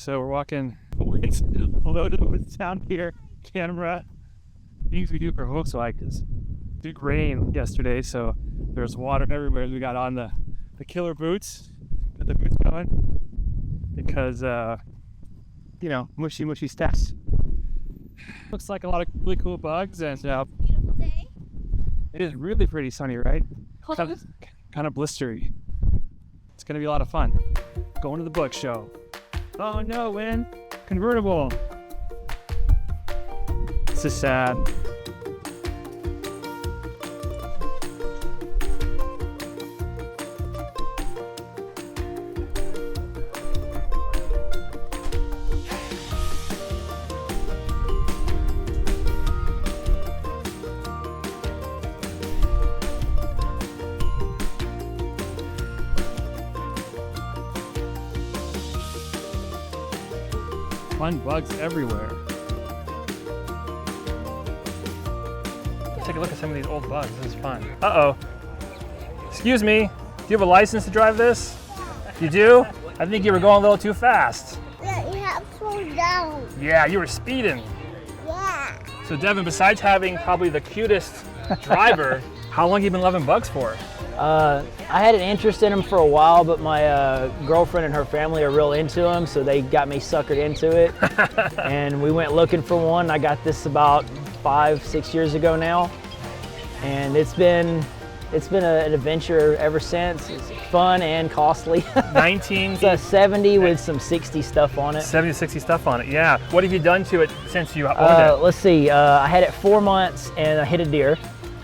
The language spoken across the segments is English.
So we're walking, it's loaded with sound gear, camera, things we do for Volkswagens. Big rain yesterday, so there's water everywhere. We got on the killer boots, got the boots going, because, you know, mushy stats. Looks like a lot of really cool bugs, and Beautiful day. it is really pretty sunny, right? Kind of blistery. It's gonna be a lot of fun. Going to the book show. Oh no, Win. Convertible. This is sad. Fun bugs everywhere. Let's take a look at some of these old bugs. This is fun. Uh-oh. Excuse me. Do you have a license to drive this? You do? I think you were going a little too fast. Yeah, you have to slow down. Yeah, you were speeding. Yeah. So Devin, besides having probably the cutest driver, how long have you been loving bugs for? I had an interest in them for a while, but my girlfriend and her family are real into them, so they got me suckered into it. And we went looking for one. I got this about 5-6 years ago now, and it's been an adventure ever since. It's fun and costly. 19? It's a 70 with some 60 stuff on it. 70 to 60 stuff on it, yeah. What have you done to it since you owned it? Let's see, I had it 4 months and I hit a deer.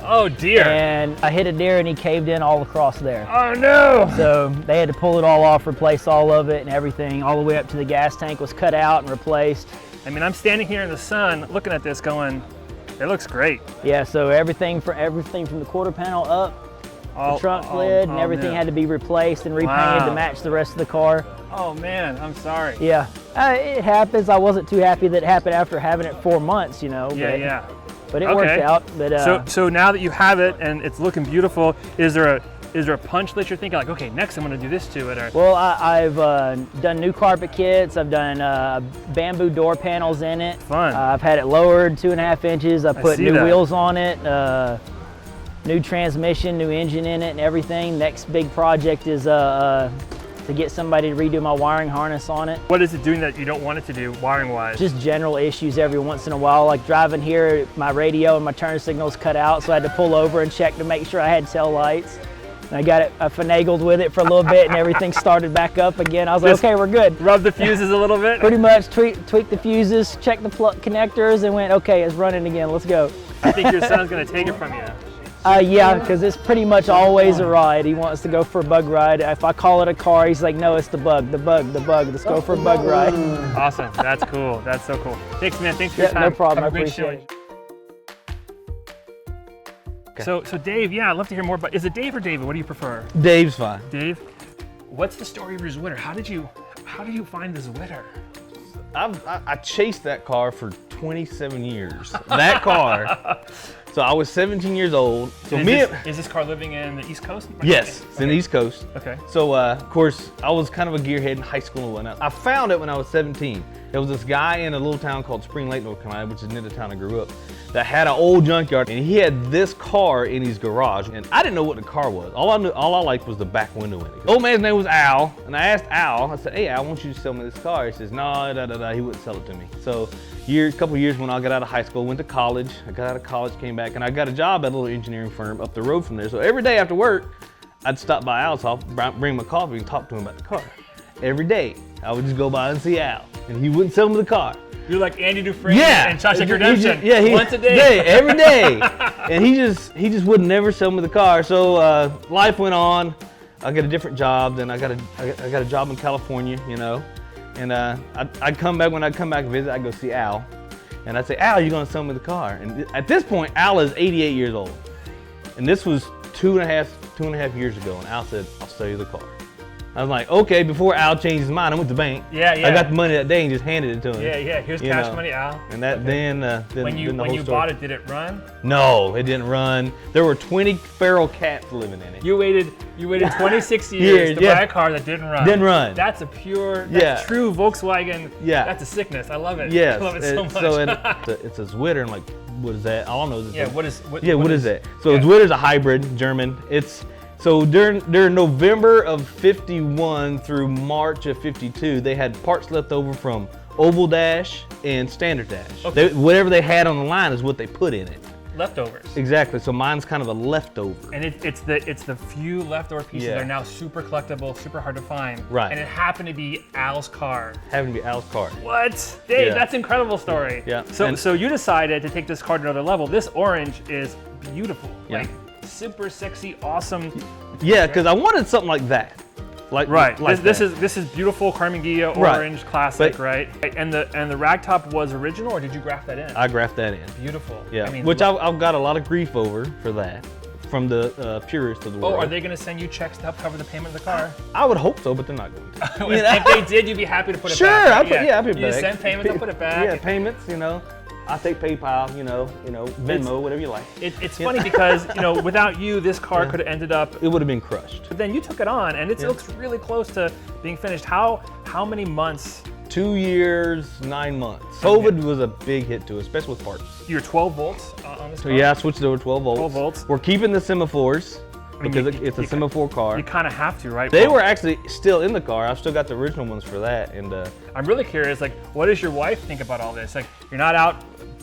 Oh dear. And I hit a deer and he caved in all across there. Oh no! So they had to pull it all off, replace all of it and everything. All the way up to the gas tank was cut out and replaced. I mean, I'm standing here in the sun looking at this going, it looks great. Yeah, so everything from the quarter panel up, the trunk lid, and everything had to be replaced and repainted to match the rest of the car. Oh man, I'm sorry. Yeah, it happens. I wasn't too happy that it happened after having it 4 months, you know. Yeah. But it worked out. But so now that you have it and it's looking beautiful, is there a punch list you're thinking like, okay, next I'm going to do this to it? Or? Well, I've done new carpet kits. I've done bamboo door panels in it. Fun. I've had it lowered 2.5 inches. I put new wheels on it, new transmission, new engine in it, and everything. Next big project is to get somebody to redo my wiring harness on it. What is it doing that you don't want it to do wiring-wise? Just general issues every once in a while. Like driving here, my radio and my turn signal's cut out, so I had to pull over and check to make sure I had tail lights. And I finagled with it for a little bit and everything started back up again. I was like, okay, we're good. Rub the fuses a little bit? Pretty much tweak the fuses, check the plug connectors, and went, okay, it's running again, let's go. I think your son's gonna take it from you. Yeah, because it's pretty much always a ride. He wants to go for a bug ride. If I call it a car, he's like, no, it's the bug. Let's go for a bug ride. Awesome, that's cool. That's so cool. Thanks, man. Thanks for your time. No problem, I Have a great appreciate it. So Dave, yeah, I'd love to hear more, but is it Dave or David? What do you prefer? Dave's fine. Dave, what's the story of your Zwitter? How did you find the Zwitter? I chased that car for 27 years. That car. So I was 17 years old. So is this car living in the East Coast? Yes, it's in the East Coast. Okay. So of course, I was kind of a gearhead in high school and whatnot. I found it when I was 17. There was this guy in a little town called Spring Lake, North Carolina, which is near the town I grew up, that had an old junkyard, and he had this car in his garage, and I didn't know what the car was. All I liked was the back window in it. The old man's name was Al, and I asked Al, I said, hey Al, I want you to sell me this car. He says, no, he wouldn't sell it to me. So a couple years when I got out of high school, went to college. I got out of college, came back, and I got a job at a little engineering firm up the road from there. So every day after work, I'd stop by Al's house, bring my coffee, and talk to him about the car. Every day, I would just go by and see Al, and he wouldn't sell me the car. You're like Andy Dufresne and Shawshank Redemption. Once a day. Every day. And he just would never sell me the car. So life went on. I got a different job. Then I got a job in California, you know. And I'd come back, when I'd come back and visit, I'd go see Al. And I'd say, Al, you're gonna sell me the car. And at this point, Al is 88 years old. And this was two and a half years ago. And Al said, I'll sell you the car. I was like, okay, before Al changed his mind, I went to the bank. Yeah. I got the money that day and just handed it to him. Yeah. Here's You cash know. money, Al. And that then the When whole you story. bought it, did it run? No, it didn't run. There were 20 feral cats living in it. You waited 26 years to yeah. buy a car that didn't run. Didn't run. That's a pure, Yeah. that's true Volkswagen. Yeah. That's a sickness. I love it. Yes. I love it so much. So it's a Zwitter. I'm like, what is that? All I know is Yeah, what is what is that? So yeah. Zwitter's a hybrid German. So during November of 51 through March of 52, they had parts left over from Oval Dash and Standard Dash. Okay. Whatever they had on the line is what they put in it. Leftovers. Exactly. So mine's kind of a leftover. And it's the few leftover pieces that are now super collectible, super hard to find. Right. And it happened to be Al's car. Having to be Al's car. What? Dave, Yeah. that's an incredible story. Yeah. So you decided to take this car to another level. This orange is beautiful. Yeah. Like super sexy, awesome. Yeah, because I wanted something like that. Like This that. is beautiful Carmenguilla Right. orange classic, But- right? And the rag top was original, or did you graft that in? I graphed that in. Beautiful. Yeah, I mean, which I've got a lot of grief over for that from the purists of the world. Oh, are they going to send you checks to help cover the payment of the car? I would hope so, but they're not going to. If they did, you'd be happy to put it Sure, back. I'll put it You back. send payments, I'll put it back. Yeah, payments, I'll take PayPal, Venmo, whatever you like. It's funny because, without you, this car could have ended up, It would have been crushed. but then you took it on, and it looks really close to being finished. How many months? 2 years, 9 months. COVID was a big hit to us, especially with parts. You're 12 volts on this So car? yeah, I switched it over 12 volts. 12 volts. We're keeping the semaphores because you- it's a you- semaphore car. You kind of have to, right? They Paul? were actually still in the car. I've still got the original ones for that. And I'm really curious, what does your wife think about all this? Like, you're not out.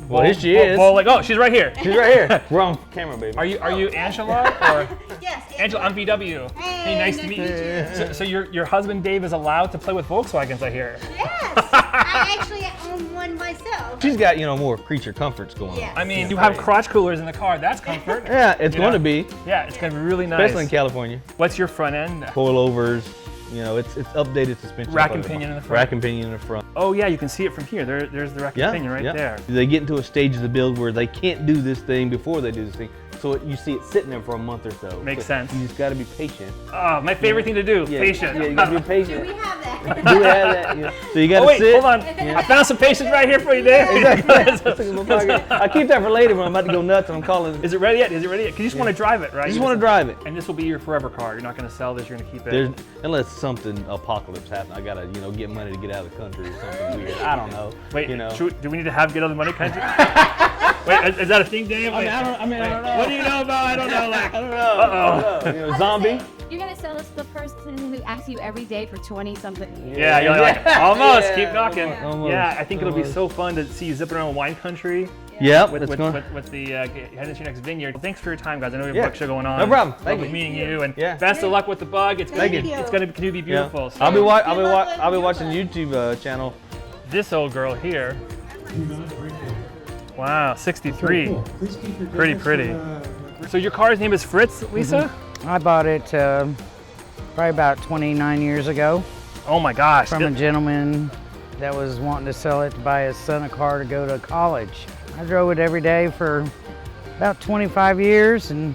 Well, here she is. Oh, she's right here. she's right here. We're on camera, baby. Are you Angela or Yes. Angela? I'm VW. Hey, nice to meet you. Hey. So your husband Dave is allowed to play with Volkswagens, I hear. Yes. I actually own one myself. She's got, more creature comforts going on. Yeah. I mean, you have crotch coolers in the car. That's comfort. Yeah, it's You going know? to be, Yeah, it's gonna be really nice. especially in California. What's your front end? Coilovers, it's updated suspension. Rack and pinion in the front. Rack and pinion in the front. Oh yeah, you can see it from here. There's the rack and pinion right there. They get into a stage of the build where they can't do this thing before they do this thing. So you see it sitting there for a month or so. Makes So sense. You just got to be patient. Oh, my favorite thing to do. Yeah, Patient. Yeah, you got to be Do patient. we have that? Do we have that? Yeah. So you got to Oh wait, sit. hold on. I found some patience right here for you, Dave. I keep that for later when I'm about to go nuts and I'm calling. Is it ready yet? Is it ready yet? Because you just want to drive it, right? I just want to drive it. And this will be your forever car. You're not going to sell this. You're going to keep it. Unless something apocalypse happens, I gotta get money to get out of the country or something weird. I don't know. Wait, you know. do we need to get out of the money country? Wait, is that a thing, Dave? Wait, I don't know. What do you know about? I don't know. I don't know. I don't know. Zombie. You're gonna sell this to the person who asks you every day for 20-something. Yeah, you're like, almost. Keep knocking. Almost. Yeah, I think it'll be so fun to see you zipping around wine country Yep. with it's going. the head into your next vineyard. Well, thanks for your time, guys. I know we have Yeah. a book show going on. No problem. Thank Lovely you. meeting you, and Yeah. best of luck with the bug. It's gonna Thank be you. it's gonna continue to be beautiful. So I'll be Good luck with your watching book. YouTube channel. this old girl here. Wow, 63. Pretty. So your car's name is Fritz, Lisa? I bought it probably about 29 years ago Oh my gosh. from a gentleman that was wanting to sell it to buy his son a car to go to college. I drove it every day for about 25 years, and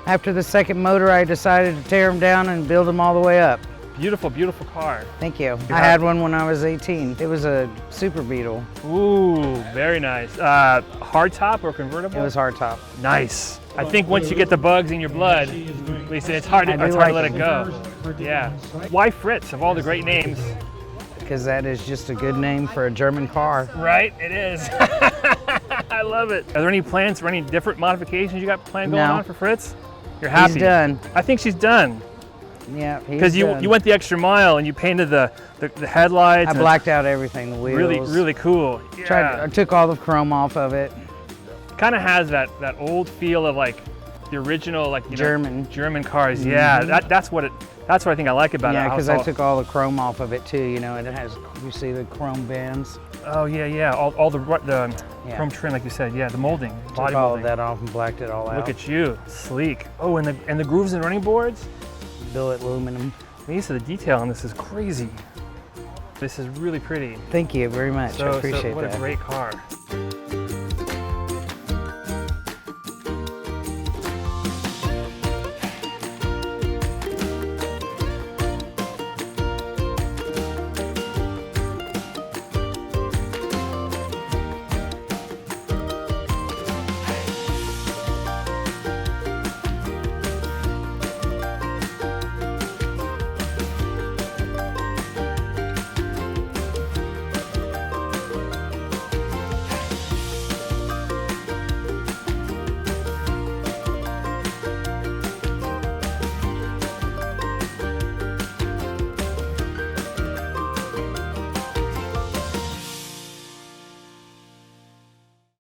after the second motor I decided to tear them down and build them all the way up. Beautiful car. Thank you. I had one when I was 18. It was a Super Beetle. Ooh, very nice. Hardtop or convertible? It was hardtop. Nice. I think once you get the bugs in your blood, Lisa, it's hard to let it go. Yeah. Why Fritz of all the great names? Because that is just a good name for a German car. Right? It is. I love it. Are there any plans for any different modifications you got planned going No. on for Fritz? You're happy. He's done. I think she's done. Yeah, he's Because you done. went the extra mile and you painted the headlights. I and blacked out everything, the it's wheels. really cool. I took all the chrome off of it. Kind of has that old feel of like the original German cars. Yeah, that's what I think I like about it. Yeah, how because it's I all- took all the chrome off of it too. You know, and it has, you see the chrome bands. Oh yeah. All the Yeah. chrome trim, like you said. Yeah, the molding, Took body all molding. of that off and blacked it all out. Look at you, sleek. Oh, and the grooves and running boards. Billet aluminum. Lisa, the detail on this is crazy. This is really pretty. Thank you very much. I appreciate what that. a great car.